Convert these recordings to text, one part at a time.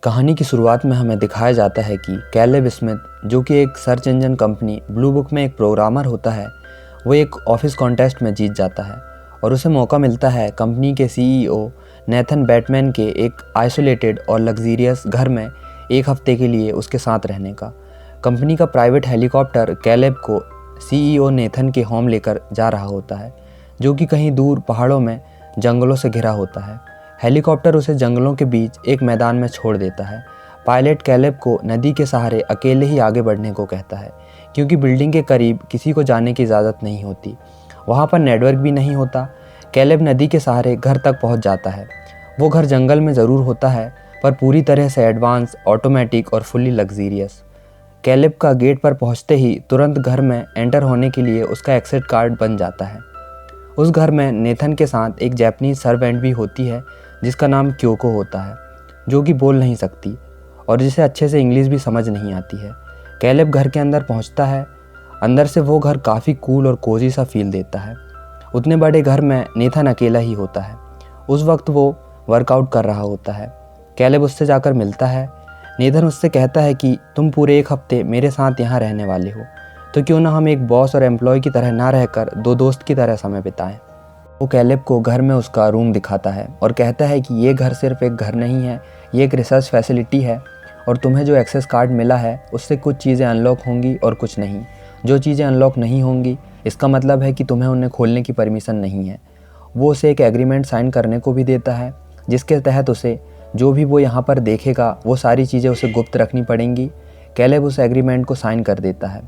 कहानी की शुरुआत में हमें दिखाया जाता है कि कैलेब स्मिथ, जो कि एक search engine company blue book में एक प्रोग्रामर होता है, वो एक ऑफिस कॉन्टेस्ट में जीत जाता है और उसे मौका मिलता है कंपनी के सीईओ नेथन बैटमैन के एक आइसोलेटेड और लग्जीरियस घर में एक हफ्ते के लिए उसके साथ रहने का। कंपनी का प्राइवेट हेलीकॉप्टर कैलेब को सीईओ नेथन के होम लेकर जा रहा होता है, जो कि कहीं दूर पहाड़ों में जंगलों से घिरा होता है। हेलीकॉप्टर उसे जंगलों के बीच एक मैदान में छोड़ देता है। पायलट कैलेब को नदी के सहारे अकेले ही आगे बढ़ने को कहता है, क्योंकि बिल्डिंग के करीब किसी को जाने की इजाज़त नहीं होती। वहाँ पर नेटवर्क भी नहीं होता। कैलेब नदी के सहारे घर तक पहुँच जाता है। वो घर जंगल में ज़रूर होता है, पर पूरी तरह से एडवांस, ऑटोमेटिक और फुल्ली लग्जीरियस। कैलेब का गेट पर पहुँचते ही तुरंत घर में एंटर होने के लिए उसका एक्सिट कार्ड बन जाता है। उस घर में नेथन के साथ एक जापानीज सर्वेंट भी होती है, जिसका नाम क्योको होता है, जो कि बोल नहीं सकती और जिसे अच्छे से इंग्लिश भी समझ नहीं आती है। कैलेब घर के अंदर पहुंचता है। अंदर से वो घर काफ़ी कूल और कोजी सा फील देता है। उतने बड़े घर में नेथन अकेला ही होता है। उस वक्त वो वर्कआउट कर रहा होता है। कैलेब उससे जाकर मिलता है। नेथन उससे कहता है कि तुम पूरे एक हफ्ते मेरे साथ यहाँ रहने वाले हो, तो क्यों ना हम एक बॉस और एम्प्लॉय की तरह ना रहकर दो दोस्त की तरह समय बिताएं। वो कैलेब को घर में उसका रूम दिखाता है और कहता है कि ये घर सिर्फ एक घर नहीं है, ये एक रिसर्च फैसिलिटी है और तुम्हें जो एक्सेस कार्ड मिला है उससे कुछ चीज़ें अनलॉक होंगी और कुछ नहीं। जो चीज़ें अनलॉक नहीं होंगी, इसका मतलब है कि तुम्हें उन्हें खोलने की परमिशन नहीं है। वो उसे एक एग्रीमेंट साइन करने को भी देता है, जिसके तहत उसे जो भी वो यहाँ पर देखेगा वो सारी चीज़ें उसे गुप्त रखनी पड़ेंगी। कैलेब उस एग्रीमेंट को साइन कर देता है।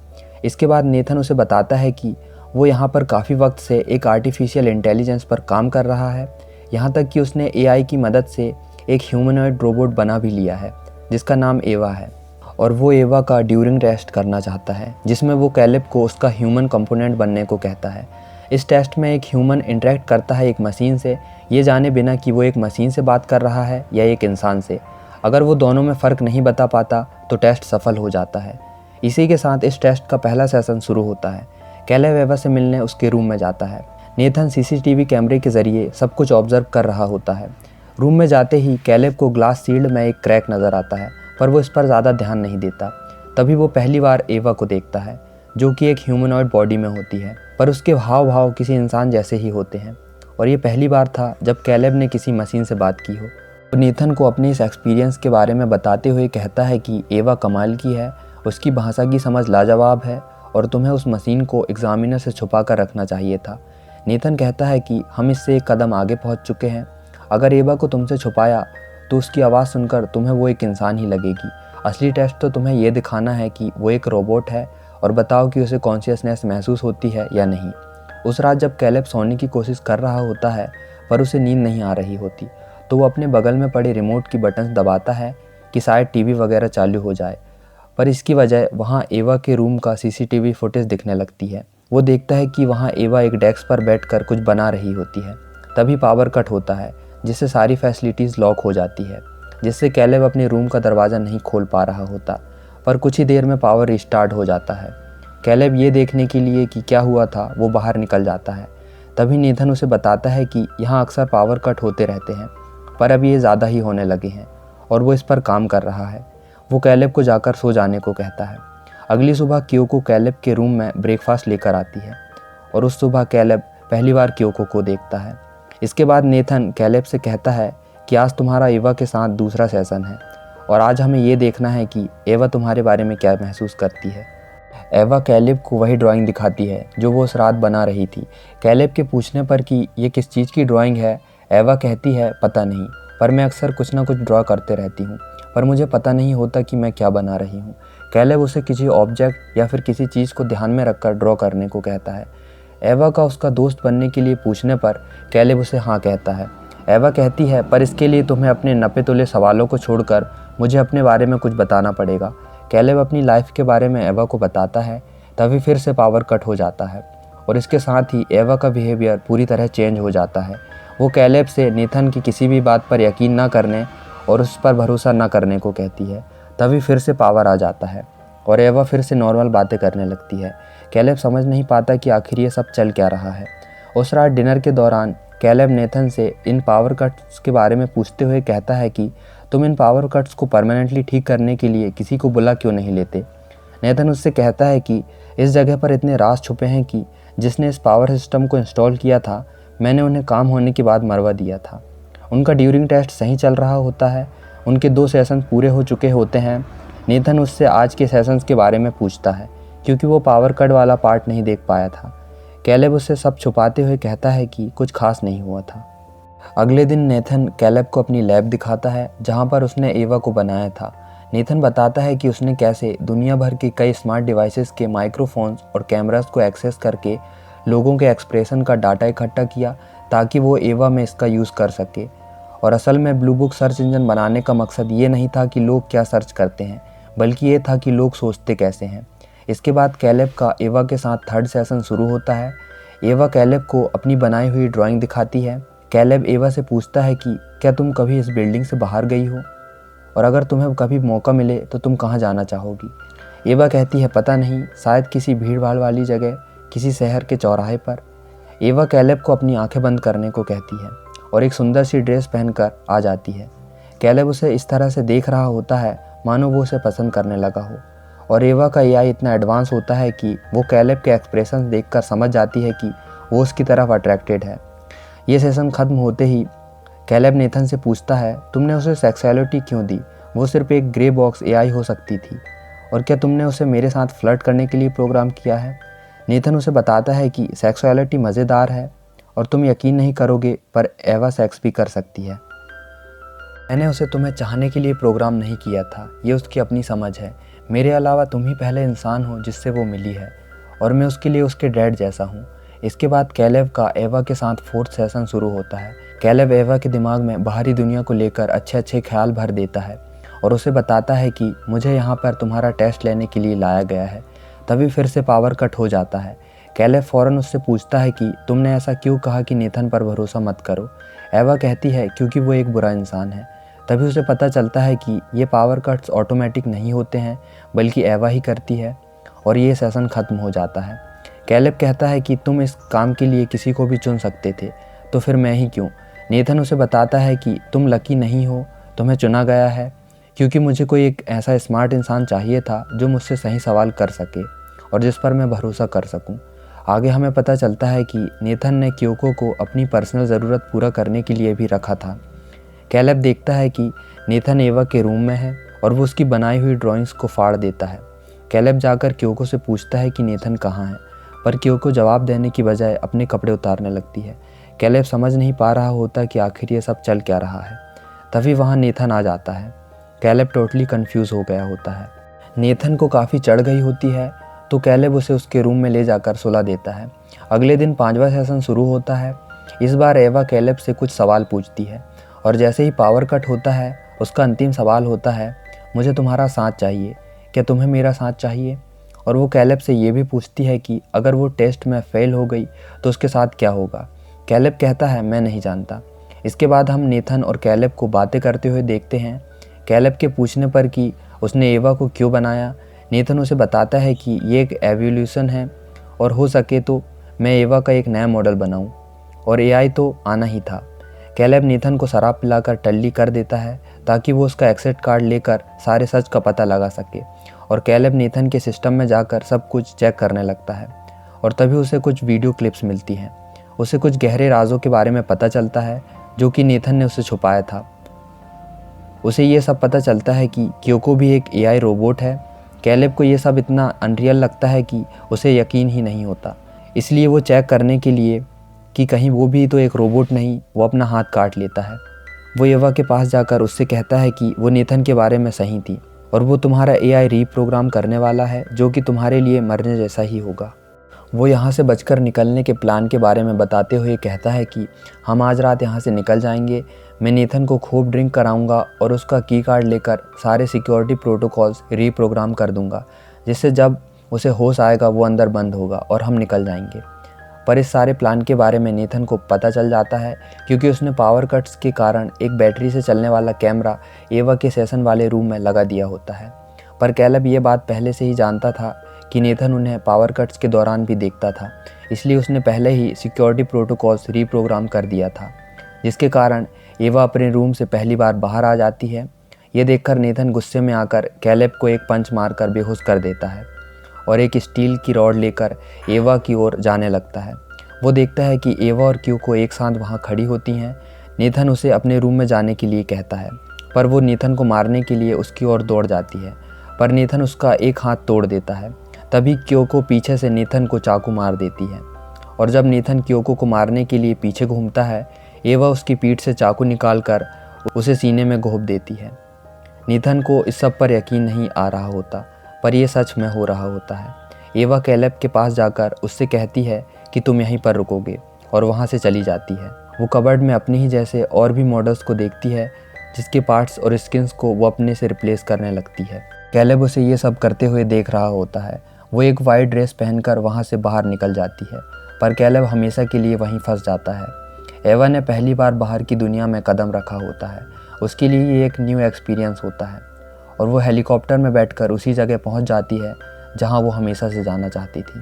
इसके बाद नेथन उसे बताता है कि वो यहाँ पर काफ़ी वक्त से एक आर्टिफिशियल इंटेलिजेंस पर काम कर रहा है, यहाँ तक कि उसने एआई की मदद से एक ह्यूमनॉइड रोबोट बना भी लिया है, जिसका नाम एवा है, और वो एवा का ड्यूरिंग टेस्ट करना चाहता है, जिसमें वो कैलेब को उसका ह्यूमन कंपोनेंट बनने को कहता है। इस टेस्ट में एक ह्यूमन इंटरेक्ट करता है एक मशीन से, ये जाने बिना कि वो एक मशीन से बात कर रहा है या एक इंसान से। अगर वो दोनों में फ़र्क नहीं बता पाता तो टेस्ट सफल हो जाता है। इसी के साथ इस टेस्ट का पहला सेशन शुरू होता है। कैलेब एवा से मिलने उसके रूम में जाता है। नेथन सीसीटीवी कैमरे के ज़रिए सब कुछ ऑब्जर्व कर रहा होता है। रूम में जाते ही कैलेब को ग्लास सील्ड में एक क्रैक नज़र आता है, पर वो इस पर ज़्यादा ध्यान नहीं देता। तभी वो पहली बार एवा को देखता है, जो कि एक ह्यूमनॉइड बॉडी में होती है, पर उसके हाव भाव किसी इंसान जैसे ही होते हैं। और ये पहली बार था जब कैलेब ने किसी मशीन से बात की हो। तो नेथन को अपने इस एक्सपीरियंस के बारे में बताते हुए कहता है कि एवा कमाल की है, उसकी भाषा की समझ लाजवाब है और तुम्हें उस मशीन को एग्जामिनर से छुपा कर रखना चाहिए था। नेथन कहता है कि हम इससे एक कदम आगे पहुंच चुके हैं। अगर एवा को तुमसे छुपाया तो उसकी आवाज़ सुनकर तुम्हें वो एक इंसान ही लगेगी। असली टेस्ट तो तुम्हें ये दिखाना है कि वो एक रोबोट है और बताओ कि उसे कॉन्शियसनेस महसूस होती है या नहीं। उस रात जब कैलेब सोने की कोशिश कर रहा होता है, पर उसे नींद नहीं आ रही होती, तो वो अपने बगल में पड़े रिमोट की बटन्स दबाता है कि शायद टीवी वगैरह चालू हो जाए, पर इसकी वजह वहाँ एवा के रूम का सीसीटीवी फुटेज दिखने लगती है। वो देखता है कि वहाँ एवा एक डेस्क पर बैठकर कुछ बना रही होती है। तभी पावर कट होता है, जिससे सारी फैसिलिटीज़ लॉक हो जाती है, जिससे कैलेब अपने रूम का दरवाज़ा नहीं खोल पा रहा होता। पर कुछ ही देर में पावर रिस्टार्ट हो जाता है। कैलेब ये देखने के लिए कि क्या हुआ था वो बाहर निकल जाता है। तभी नेथन उसे बताता है कि यहाँ अक्सर पावर कट होते रहते हैं, पर अब ये ज़्यादा ही होने लगे हैं और वो इस पर काम कर रहा है। वो कैलेब को जाकर सो जाने को कहता है। अगली सुबह क्योको कैलेब के रूम में ब्रेकफास्ट लेकर आती है और उस सुबह कैलेब पहली बार क्योको को देखता है। इसके बाद नेथन कैलेब से कहता है कि आज तुम्हारा एवा के साथ दूसरा सेशन है और आज हमें ये देखना है कि एवा तुम्हारे बारे में क्या महसूस करती है। एवा कैलेब को वही ड्राइंग दिखाती है जो वो उस रात बना रही थी। कैलेब के पूछने पर कि ये किस चीज़ की ड्राइंग है, एवा कहती है पता नहीं, पर मैं अक्सर कुछ ना कुछ ड्रॉ करते रहती हूँ, पर मुझे पता नहीं होता कि मैं क्या बना रही हूँ। कैलेब उसे किसी ऑब्जेक्ट या फिर किसी चीज़ को ध्यान में रखकर ड्रॉ करने को कहता है। एवा का उसका दोस्त बनने के लिए पूछने पर कैलेब उसे हाँ कहता है। एवा कहती है पर इसके लिए तुम्हें अपने नपे तुले सवालों को छोड़कर मुझे अपने बारे में कुछ बताना पड़ेगा। कैलेब अपनी लाइफ के बारे में एवा को बताता है। तभी फिर से पावर कट हो जाता है और इसके साथ ही एवा का बिहेवियर पूरी तरह चेंज हो जाता है। वो कैलेब से नेथन की किसी भी बात पर यकीन ना करने और उस पर भरोसा ना करने को कहती है। तभी फिर से पावर आ जाता है और एवा फिर से नॉर्मल बातें करने लगती है। कैलेब समझ नहीं पाता कि आखिर ये सब चल क्या रहा है। उस रात डिनर के दौरान कैलेब नेथन से इन पावर कट्स के बारे में पूछते हुए कहता है कि तुम इन पावर कट्स को परमानेंटली ठीक करने के लिए किसी को बुला क्यों नहीं लेते। नेथन उससे कहता है कि इस जगह पर इतने राज छुपे हैं कि जिसने इस पावर सिस्टम को इंस्टॉल किया था मैंने उन्हें काम होने के बाद मरवा दिया था। उनका ड्यूरिंग टेस्ट सही चल रहा होता है, उनके 2 सेशन पूरे हो चुके होते हैं। नेथन उससे आज के सेशंस के बारे में पूछता है क्योंकि वो पावर कट वाला पार्ट नहीं देख पाया था। कैलेब उससे सब छुपाते हुए कहता है कि कुछ खास नहीं हुआ था। अगले दिन नेथन कैलेब को अपनी लैब दिखाता है जहाँ पर उसने एवा को बनाया था। नेथन बताता है कि उसने कैसे दुनिया भर के कई स्मार्ट डिवाइसेस के माइक्रोफोन्स और कैमरास को एक्सेस करके लोगों के एक्सप्रेशन का डाटा इकट्ठा किया ताकि वो एवा में इसका यूज़ कर सके। और असल में ब्लू बुक सर्च इंजन बनाने का मकसद ये नहीं था कि लोग क्या सर्च करते हैं, बल्कि ये था कि लोग सोचते कैसे हैं। इसके बाद कैलेब का एवा के साथ 3rd सेशन शुरू होता है। एवा कैलेब को अपनी बनाई हुई ड्राइंग दिखाती है। कैलेब एवा से पूछता है कि क्या तुम कभी इस बिल्डिंग से बाहर गई हो, और अगर तुम्हें कभी मौका मिले तो तुम कहाँ जाना चाहोगी। एवा कहती है पता नहीं, शायद किसी भीड़ भाड़ वाली जगह, किसी शहर के चौराहे पर। एवा कैलेब को अपनी आंखें बंद करने को कहती है और एक सुंदर सी ड्रेस पहनकर आ जाती है। कैलेब उसे इस तरह से देख रहा होता है मानो वो उसे पसंद करने लगा हो, और एवा का एआई इतना एडवांस होता है कि वो कैलेब के एक्सप्रेशन देखकर समझ जाती है कि वो उसकी तरफ अट्रैक्टेड है। ये सेशन ख़त्म होते ही कैलेब नेथन से पूछता है तुमने उसे सेक्सुअलिटी क्यों दी, वो सिर्फ एक ग्रे बॉक्स एआई हो सकती थी, और क्या तुमने उसे मेरे साथ फ्लर्ट करने के लिए प्रोग्राम किया है। नेथन उसे बताता है कि सेक्सुअलिटी मज़ेदार है और तुम यकीन नहीं करोगे पर एवा सेक्स भी कर सकती है। मैंने उसे तुम्हें चाहने के लिए प्रोग्राम नहीं किया था, ये उसकी अपनी समझ है। मेरे अलावा तुम ही पहले इंसान हो जिससे वो मिली है, और मैं उसके लिए उसके डैड जैसा हूँ। इसके बाद कैलेब का एवा के साथ 4th सेशन शुरू होता है। कैलेब एवा के दिमाग में बाहरी दुनिया को लेकर अच्छे अच्छे ख्याल भर देता है और उसे बताता है कि मुझे यहाँ पर तुम्हारा टेस्ट लेने के लिए लाया गया है। तभी फिर से पावर कट हो जाता है। कैलेब फ़ौरन उससे पूछता है कि तुमने ऐसा क्यों कहा कि नेथन पर भरोसा मत करो। एवा कहती है क्योंकि वो एक बुरा इंसान है। तभी उसे पता चलता है कि ये पावर कट्स ऑटोमेटिक नहीं होते हैं, बल्कि एवा ही करती है, और ये सेशन ख़त्म हो जाता है। कैलेब कहता है कि तुम इस काम के लिए किसी को भी चुन सकते थे, तो फिर मैं ही क्यों। नेथन उसे बताता है कि तुम लकी नहीं हो, तुम्हें चुना गया है, क्योंकि मुझे कोई एक ऐसा स्मार्ट इंसान चाहिए था जो मुझसे सही सवाल कर सके और जिस पर मैं भरोसा कर सकूं। आगे हमें पता चलता है कि नेथन ने क्योको को अपनी पर्सनल ज़रूरत पूरा करने के लिए भी रखा था। कैलेब देखता है कि नेथन एवा के रूम में है और वो उसकी बनाई हुई ड्राइंग्स को फाड़ देता है। कैलेब जाकर क्योको से पूछता है कि नेथन कहाँ है, पर क्योको जवाब देने की बजाय अपने कपड़े उतारने लगती है। कैलेब समझ नहीं पा रहा होता कि आखिर ये सब चल क्या रहा है। तभी वहाँ नेथन आ जाता है। कैलेब टोटली कंफ्यूज हो गया होता है। नेथन को काफ़ी चढ़ गई होती है, तो कैलेब उसे उसके रूम में ले जाकर सुला देता है। अगले दिन 5वां सेशन शुरू होता है। इस बार एवा कैलेब से कुछ सवाल पूछती है, और जैसे ही पावर कट होता है उसका अंतिम सवाल होता है मुझे तुम्हारा साथ चाहिए, क्या तुम्हें मेरा साथ चाहिए। और वो कैलेब से ये भी पूछती है कि अगर वो टेस्ट में फ़ेल हो गई तो उसके साथ क्या होगा। कैलेब कहता है मैं नहीं जानता। इसके बाद हम नेथन और कैलेब को बातें करते हुए देखते हैं। कैलेब के पूछने पर कि उसने एवा को क्यों बनाया, नेथन उसे बताता है कि ये एक एवोल्यूशन है और हो सके तो मैं एवा का एक नया मॉडल बनाऊं, और एआई तो आना ही था। कैलेब नेथन को शराब पिलाकर टल्ली कर देता है ताकि वो उसका एक्सेट कार्ड लेकर सारे सच का पता लगा सके, और कैलेब नेथन के सिस्टम में जाकर सब कुछ चेक करने लगता है। और तभी उसे कुछ वीडियो क्लिप्स मिलती हैं। उसे कुछ गहरे राजों के बारे में पता चलता है जो कि नेथन ने उसे छुपाया था। उसे ये सब पता चलता है कि क्योको भी एक एआई रोबोट है। कैलेब को ये सब इतना अनरियल लगता है कि उसे यकीन ही नहीं होता। इसलिए वो चेक करने के लिए कि कहीं वो भी तो एक रोबोट नहीं, वो अपना हाथ काट लेता है। वो एवा के पास जाकर उससे कहता है कि वो नेथन के बारे में सही थी और वो तुम्हारा एआई रीप्रोग्राम करने वाला है जो कि तुम्हारे लिए मरने जैसा ही होगा। वो यहाँ से बचकर निकलने के प्लान के बारे में बताते हुए कहता है कि हम आज रात यहाँ से निकल जाएंगे, मैं नेथन को खूब ड्रिंक कराऊंगा और उसका की कार्ड लेकर सारे सिक्योरिटी प्रोटोकॉल्स रीप्रोग्राम कर दूंगा, जिससे जब उसे होश आएगा वो अंदर बंद होगा और हम निकल जाएंगे। पर इस सारे प्लान के बारे में नेथन को पता चल जाता है क्योंकि उसने पावर कट्स के कारण एक बैटरी से चलने वाला कैमरा एवा के सेशन वाले रूम में लगा दिया होता है। पर कैलेब ये बात पहले से ही जानता था कि नेथन उन्हें पावर कट्स के दौरान भी देखता था, इसलिए उसने पहले ही सिक्योरिटी प्रोटोकॉल्स रीप्रोग्राम कर दिया था, जिसके कारण एवा अपने रूम से पहली बार बाहर आ जाती है ये देखकर नेथन गुस्से में आकर कैलेब को एक पंच मारकर बेहोश कर देता है और एक स्टील की रॉड लेकर एवा की ओर जाने लगता है। वो देखता है कि एवा और क्यू को एक साथ वहाँ खड़ी होती हैं। नेथन उसे अपने रूम में जाने के लिए कहता है, पर वो नेथन को मारने के लिए उसकी ओर दौड़ जाती है, पर नेथन उसका एक हाथ तोड़ देता है। तभी क्योको पीछे से नेथन को चाकू मार देती है और जब नेथन क्योको को मारने के लिए पीछे घूमता है, एवा उसकी पीठ से चाकू निकालकर उसे सीने में घोंप देती है। नेथन को इस सब पर यकीन नहीं आ रहा होता, पर यह सच में हो रहा होता है। एवा कैलेब के पास जाकर उससे कहती है कि तुम यहीं पर रुकोगे, और वहाँ से चली जाती है। वो कबर्ड में अपनी ही जैसे और भी मॉडल्स को देखती है जिसके पार्ट्स और स्किन्स को वो अपने से रिप्लेस करने लगती है। कैलेब उसे ये सब करते हुए देख रहा होता है। वो एक वाइट ड्रेस पहनकर वहाँ से बाहर निकल जाती है, पर कैलेब हमेशा के लिए वहीं फंस जाता है। एवा ने पहली बार बाहर की दुनिया में कदम रखा होता है। उसके लिए ये एक न्यू एक्सपीरियंस होता है और वो हेलीकॉप्टर में बैठकर उसी जगह पहुँच जाती है जहाँ वो हमेशा से जाना चाहती थी।